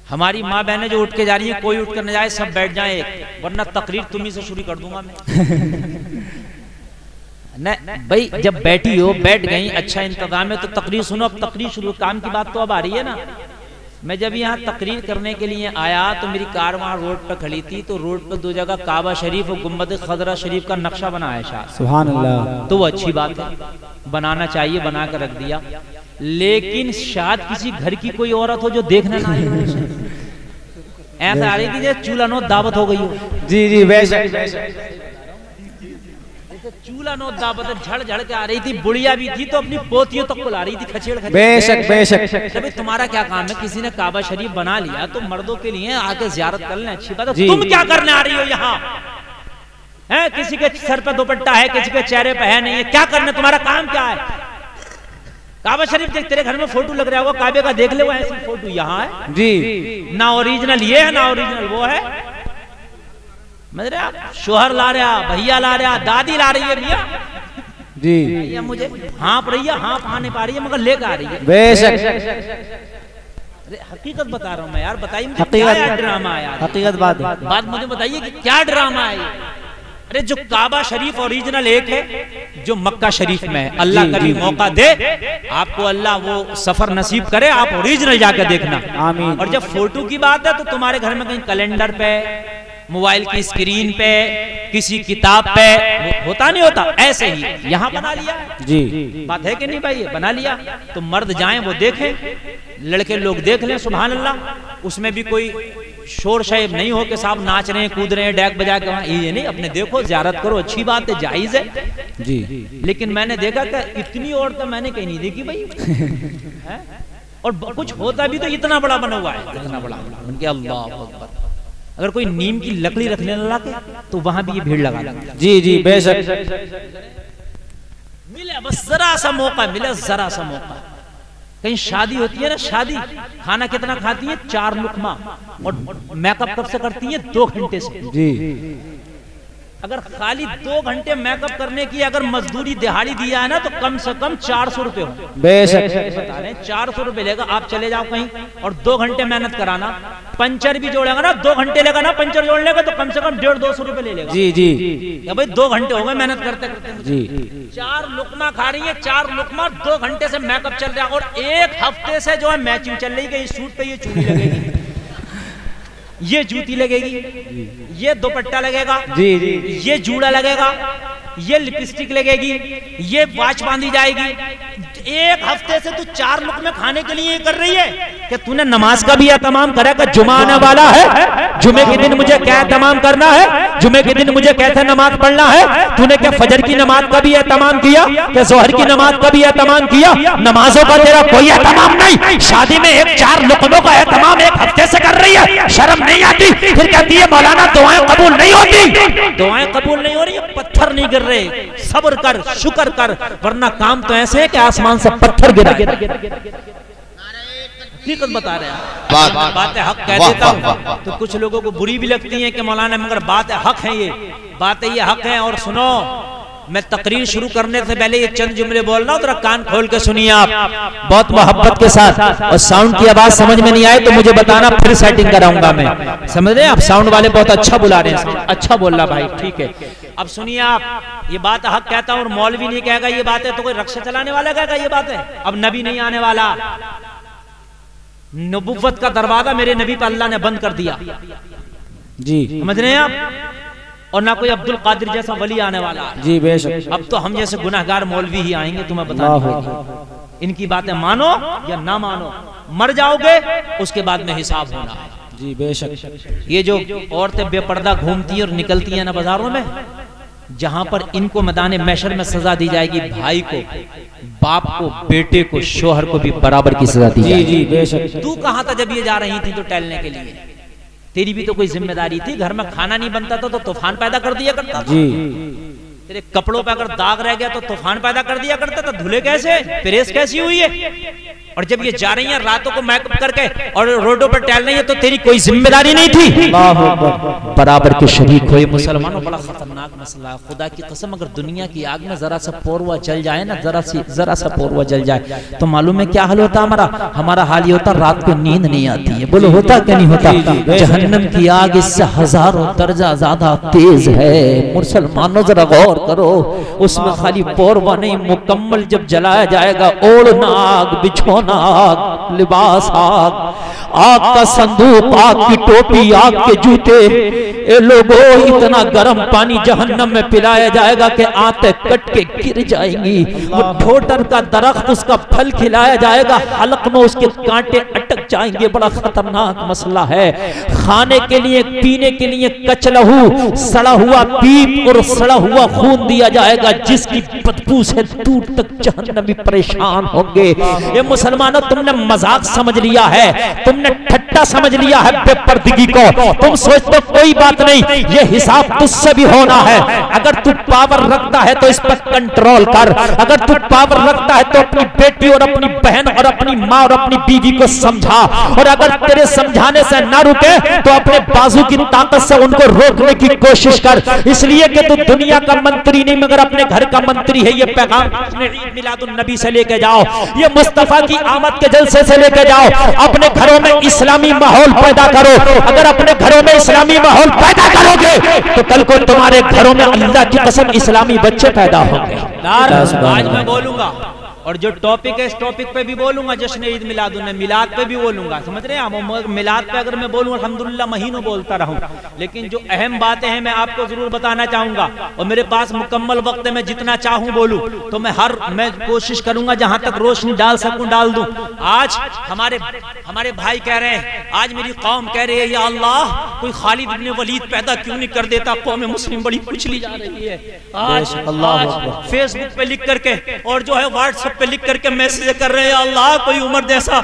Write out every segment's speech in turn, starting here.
हमारी माँ बहनें जो उठ के जा रही है, कोई उठ कर न जाए, सब बैठ जाए, वरना तकरीर तुम्ही से शुरू कर दूंगा मैं। न भाई जब बैठी हो, बैठ गई, अच्छा इंतजाम है तो तकरीर सुनो। अब तकरीर शुरू, काम की बात तो अब आ रही है ना। मैं जब यहाँ तकरीर करने के लिए आया तो मेरी कार वहाँ रोड पर खड़ी थी, तो रोड पर दो जगह काबा शरीफ और गुम्बद खजरा शरीफ का नक्शा बनाया शाह। सुभान अल्लाह। तो वो अच्छी बात है, बनाना चाहिए, बना कर रख दिया। लेकिन शायद किसी घर की कोई औरत हो जो देखने ना आई हो, ऐसा आ रही थी जैसे चूल्हा नो दावत हो गई हो। जी जी वैसे चूल्हा नो दावत झड़ झड़ के आ रही थी। बुढ़िया भी थी तो अपनी पोतियों तक बुला रही थी, खचेड़ खचेड़। बेशक बेशक। भाई तुम्हारा क्या काम है, किसी ने काबा शरीफ बना लिया तो मर्दों के लिए आके ज़ियारत कर लें, अच्छी बात है। तुम क्या करने आ रही हो यहाँ? है किसी के सर पे दुपट्टा है, किसी के चेहरे पे है नहीं है, क्या करने, तुम्हारा काम क्या है? काबा शरीफ देख, तेरे घर में फोटो लग रहा होगा काबे का, देख ले वो ऐसी फोटो यहाँ है जी, ना ओरिजिनल ये है ना ओरिजिनल वो है। मतलब शोहर ला रहा, भैया ला रहा, दादी ला रही है मियां जी, मुझे हाँप रही है, हाँप आ नहीं पा रही है मगर लेकर आ रही है। बेशक। अरे हकीकत बता रहा हूँ मैं यार, बताइए मुझे क्या ड्रामा है यार? हकीकत बात मुझे बताइए कि क्या ड्रामा है? अरे जो काबा शरीफ ओरिजिनल एक है जो मक्का शरीफ में है, अल्लाह कभी मौका दे आपको, अल्लाह वो सफर नसीब करे, आप ओरिजिनल जाकर देखना। आमीन। और जब फोटो की बात है तो तुम्हारे घर में कहीं कैलेंडर पे, मोबाइल की स्क्रीन पे, किसी किताब पे होता नहीं होता, ऐसे ही यहाँ बना लिया जी। बात है कि नहीं भाई? बना लिया तो मर्द जाएं वो देखें, लड़के लोग देख लें, सुभान अल्लाह। उसमें भी कोई शोर शैब नहीं हो कि साहब नाच रहे हैं, कूद रहे हैं, डैक बजा के, वहाँ ये नहीं, अपने देखो, ज़ियारत करो, अच्छी बात है, जायज़ है जी। लेकिन मैंने देखा कि इतनी औरतें मैंने कहीं नहीं देखी भाई। और कुछ होता भी तो इतना बड़ा बना हुआ है, इतना बड़ा उनके, अल्लाह अकबर। अगर कोई नीम की लकड़ी रखने लगा के तो वहां भी ये भीड़ लगा जी जी बेशक। मिले बस जरा सा मौका, मिले जरा सा मौका। कहीं शादी होती है ना, शादी खाना कितना खाती है? 4 लुकमा। और मेकअप कब से करती है? 2 घंटे से जी। अगर खाली 2 घंटे मेकअप करने की अगर मजदूरी दिहाड़ी दिया है ना तो कम से कम 400 रुपए हो। बेशक। बता रहे 400 रुपए लेगा, आप चले जाओ कहीं और 2 घंटे मेहनत कराना, पंचर भी जोड़ेगा ना, 2 घंटे लेगा ना पंचर जोड़ने का, तो कम से कम 150-200 रुपए ले लेगा जी जी। या भाई 2 घंटे हो गए मेहनत करते करते जी। 4 लुकमा खा रही है, 4 लुकमा, 2 घंटे से मेकअप चल रहा है, और 1 हफ्ते से जो है मैचिंग चल रही है, इस सूट पे ये चूड़ी लगेगी, ये जूती लगेगी, ये दुपट्टा लगेगा जी जी, ये जूड़ा लगेगा, ये लिपस्टिक लगेगी, ये वॉच बांधी जाएगी। 1 हफ्ते से तू 4 लुकमे खाने के लिए कर रही है कि तूने नमाज का भी एहतमाम करा कि जुमा आने वाला है, जुमे के दिन मुझे क्या एहतमाम करना है, जुमे के दिन मुझे कैसे नमाज पढ़ना है? तूने क्या फजर की नमाज का भी एहतमाम किया? क्या जोहर की नमाज का भी एहतमाम किया? नमाजों का तेरा कोई एहतमाम नहीं। शादी में 4 लुकमों का एहतमाम 1 हफ्ते से कर रही है, शर्म नहीं आती? फिर कहती है मौलाना दुआएं कबूल नहीं होती। दुआएं कबूल नहीं हो रही, पत्थर नहीं गिर रहे, सब्र कर, शुक्र कर, वरना काम तो ऐसे है कि आसमान से पत्थर गिरा। हकीकत बता रहे हैं, बातें हक कह देता हूँ तो कुछ लोगों को बुरी भी लगती है कि मौलाना, मगर बातें हक है, ये बातें ये हक है। और सुनो, मैं तकरीर शुरू करने से पहले ये चंद जुमले बोल रहा हूँ, जरा कान खोल के सुनिए आप, बहुत मोहब्बत के साथ। और साउंड की आवाज समझ में नहीं आए तो मुझे बताना, फिर सेटिंग कराऊंगा मैं, समझ रहे हैं आप? साउंड वाले बहुत अच्छा बुला रहे हैं, अच्छा बोल रहा भाई, ठीक है। अब सुनिए आप, ये बात हक कहता हूँ और मौलवी नहीं कहेगा ये बात है तो कोई रक्षा चलाने वाला कहेगा ये बात है। अब नबी नहीं आने वाला, नबुव्वत का दरवाजा मेरे नबी पर अल्लाह ने बंद कर दिया जी, समझ रहे हैं आप? और ना कोई अब्दुल कादिर जैसा वली आने वाला जी बेशक। अब तो हम जैसे गुनाहगार मौलवी ही आएंगे तुम्हें बताने। इनकी बातें मानो या ना मानो, मर जाओगे उसके बाद में हिसाब होना है जी बेशक। ये जो औरतें बेपर्दा घूमती हैं और निकलती हैं ना बाजारों में, जहां पर इनको मैदान महशर में सजा दी जाएगी, भाई को, बाप को, बेटे को, शोहर को भी बराबर की सजा दी जाएगी जी बेशक। तू कहाँ था जब ये जा रही थी तो टहलने के लिए? तेरी भी तो कोई जिम्मेदारी थी, घर में खाना नहीं बनता था तो तूफान पैदा कर दिया करता जी। तेरे कपड़ों पे अगर दाग रह गया तो तूफान पैदा कर दिया करता था, धुले कैसे, प्रेस कैसी हुई है? और जब ये जा रही हैं रातों को मेकअप करके और रोडों पर टहल रही है तो तेरी कोई जिम्मेदारी नहीं थी? बराबर के शरीक हो। ये मुसलमानों बड़ा खतरनाक मसला है। खुदा की कसम अगर दुनिया की आग में जरा सा पोरवा जल जाए ना, जरा सा पोरवा जल जाए तो मालूम है क्या हाल होता हमारा? हमारा हाल ये होता रात को नींद नहीं आती है। बोलो होता क्या नहीं होता? जहन्नम की आग इससे हजारों दर्जा ज्यादा तेज है। मुसलमानों जरा गौर करो, उसमें खाली पोरवा नहीं, मुकम्मल जब जलाया जाएगा ओढ़ना आग, बिछोना आग, लिबास आग, आग का संदूक, आग की टोपी, आग के जूते। ए लोगों, इतना गर्म पानी जहन्नम में पिलाया जाएगा कि आंतें कट के गिर जाएंगी। वो ठोटर का दरख्त, उसका फल खिलाया जाएगा, हलक में उसके कांटे अटक जाएंगे। बड़ा खतरनाक मसला है। खाने के लिए, पीने के लिए कचलहू, सड़ा हुआ पीप और सड़ा हुआ खून दिया जाएगा, जिसकी बदबू से दूर तक जहन्नमी परेशान होंगे। ये मुसलमानों, तुमने मजाक समझ लिया है, तुमने ठट्टा समझ लिया है बेपर्दगी को। तुम सोचते कोई बात नहीं, ये हिसाब तुझसे भी होना है। अगर तू पावर रखता है तो इस पर कंट्रोल कर। अगर तू पावर रखता है तो अपनी बेटी और अपनी बहन और अपनी माँ और अपनी बीवी को समझा, और अगर तेरे समझाने से ना रुके तो अपने बाजू की ताकत से उनको रोकने की कोशिश कर। इसलिए कि तू दुनिया का मंत्री नहीं मगर अपने घर का मंत्री है। ये पैगाम ईद मिलादुन नबी से लेके जाओ, ये मुस्तफा की आमद के जलसे से लेके जाओ। अपने घरों में इस्लामी माहौल पैदा करो। अगर अपने घरों में इस्लामी माहौल पैदा करोगे तो कल को तुम्हारे घरों में अल्लाह की कसम इस्लामी बच्चे पैदा होंगे। आज मैं बोलूंगा और जो टॉपिक है इस टॉपिक पे भी बोलूंगा, जश्न ईद मिलादुन, मिलाद पे भी बोलूंगा, समझ रहे हैं? मिलाद पे अगर मैं बोलूं अल्हम्दुलिल्लाह महीनों बोलता रहूं, लेकिन जो अहम बातें हैं मैं आपको जरूर बताना चाहूंगा। और मेरे पास मुकम्मल वक्त है, मैं जितना चाहूं बोलूं, तो मैं कोशिश करूंगा जहां तक रोशनी डाल सकूं डाल दूं। आज हमारे भाई कह रहे हैं, आज मेरी कौम कह रही है या अल्लाह कोई खालिद इब्न वलीद पैदा क्यों नहीं कर देता, कौम मुस्लिम बड़ी कुचली जा रही है। आज फेसबुक पे लिख करके और जो है व्हाट्सएप पे लिख करके मैसेज कर रहे हैं, अल्लाह कोई उमर जैसा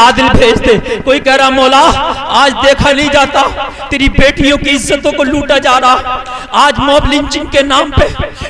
आदिल भेज दे। कोई कह रहा मौला आज देखा नहीं जाता, तेरी बेटियों की इज्जतों को लूटा जा रहा, आज मॉब लिंचिंग के नाम पे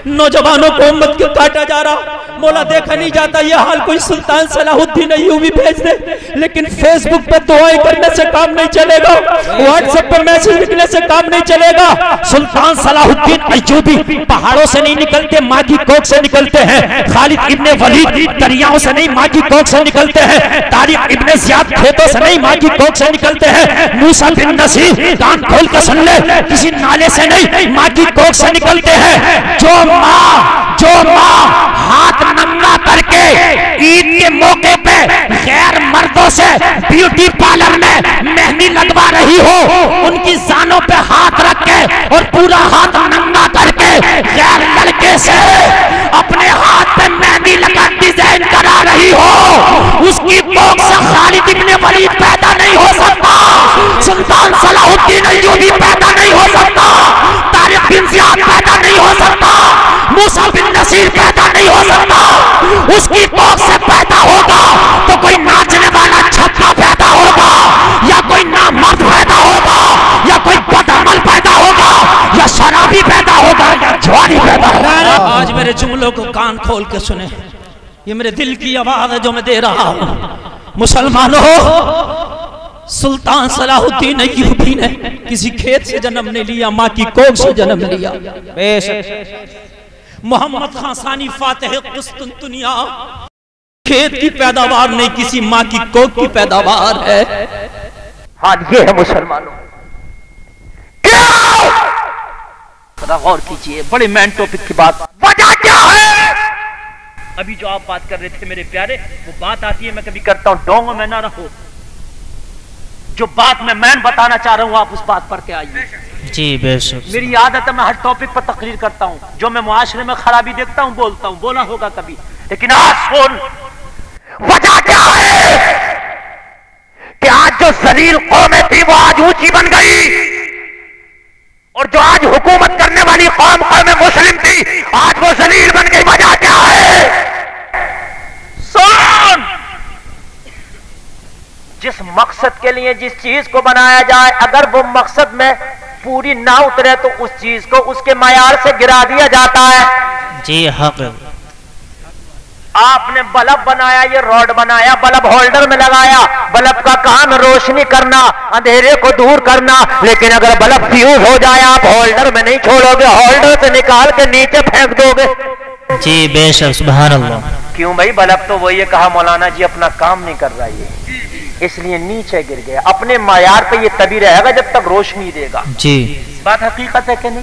नौजवानों को उम्मत के काटा जा रहा, मौला देखा नहीं जाता। ये हाल कोई सुल्तान सलाहुद्दीन अय्यूबी भेज दे। लेकिन फेसबुक पे दुआएं करने से काम नहीं चलेगा, व्हाट्सएप पे मैसेज लिखने से काम नहीं चलेगा। सुल्तान सलाहुद्दीन अय्यूबी पहाड़ों से नहीं निकलते, माँ की कोख से निकलते हैं। खालिद इब्ने वलीद दरियाओं से नहीं, माँ की कोख से निकलते हैं। तारिक इब्ने ज़ियाद खेतों से नहीं, माँ की कोख से निकलते हैं। मूसा बिन नसीर कान खोल के सुन ले, किसी नाले से नहीं, माँ की कोख से निकलते हैं। जो माँ हाथ नंगा करके ईद के मौके पे गैर मर्दों से ब्यूटी पार्लर में मेहंदी लगवा रही हो, उनकी जानों पे हाथ रख के और पूरा हाथ नंगा करके गैर लड़के से अपने हाथ पे मेहंदी लगा डिजाइन करा रही हो, उसकी कोख से खालिद इब्ने वलीद पैदा नहीं हो सकता, सुल्तान सलाहुद्दीन अय्यूबी पैदा नहीं हो सकता, तारिक बिन ज़ियाद पैदा नहीं हो सकता, मूसा बिन नसीर पैदा नहीं हो सकता। उसकी कोख से पैदा होगा तो कोई नाचने वाला छक्का पैदा होगा, या कोई नामर्द पैदा होगा, या कोई बदअमल पैदा होगा, या शराबी पैदा होगा, या जुआरी पैदा होगा। आज मेरे जुमलों को कान खोल के सुने, ये मेरे दिल की आवाज है जो मैं दे रहा हूँ। मुसलमानों, सुल्तान सलाहुद्दीन अय्यूबी ने किसी खेत से जन्म नहीं लिया, माँ की कोख से जन्म लिया। बेशक मोहम्मद खान सानी फातिह कुस्तुनतुनिया खेत की पैदावार नहीं, किसी माँ की कोख की पैदावार है। हाल ये है मुसलमानों। क्या गौर कीजिए, बड़े मैन टॉपिक की बात। वजह क्या है? अभी जो आप बात कर रहे थे मेरे प्यारे, वो बात आती है, मैं कभी करता हूं डोंगो में ना रहो। जो बात मैं बताना चाह रहा हूं आप उस बात पर के आइए। जी बेशक, मेरी आदत है मैं हर टॉपिक पर तकरीर करता हूं, जो मैं मुआशरे में खराबी देखता हूं बोलता हूं, बोला होगा कभी, लेकिन आज सुन वजह क्या है कि आज जो जलील कौमें थी वो आज ऊंची बन गई, और जो आज हुकूमत करने वाली कौम मुस्लिम थी आज वो जलील बन गई। वजह क्या है? सुन, जिस मकसद के लिए जिस चीज को बनाया जाए, अगर वो मकसद में पूरी ना उतरे तो उस चीज को उसके मयार से गिरा दिया जाता है। जी हक। आपने बल्ब बनाया, ये रॉड बनाया, बल्ब होल्डर में लगाया, बल्ब का काम रोशनी करना, अंधेरे को दूर करना, लेकिन अगर बल्ब फ्यूज हो जाए आप होल्डर में नहीं छोड़ोगे, होल्डर से निकाल के नीचे फेंक दोगे। जी बेशक, सुभान अल्लाह। क्यों भाई, बल्ब तो वही कहा मौलाना जी अपना काम नहीं कर रहा है, इसलिए नीचे गिर गया। अपने मायार पे ये तभी रहेगा जब तक रोशनी देगा। जी बात हकीकत है कि नहीं?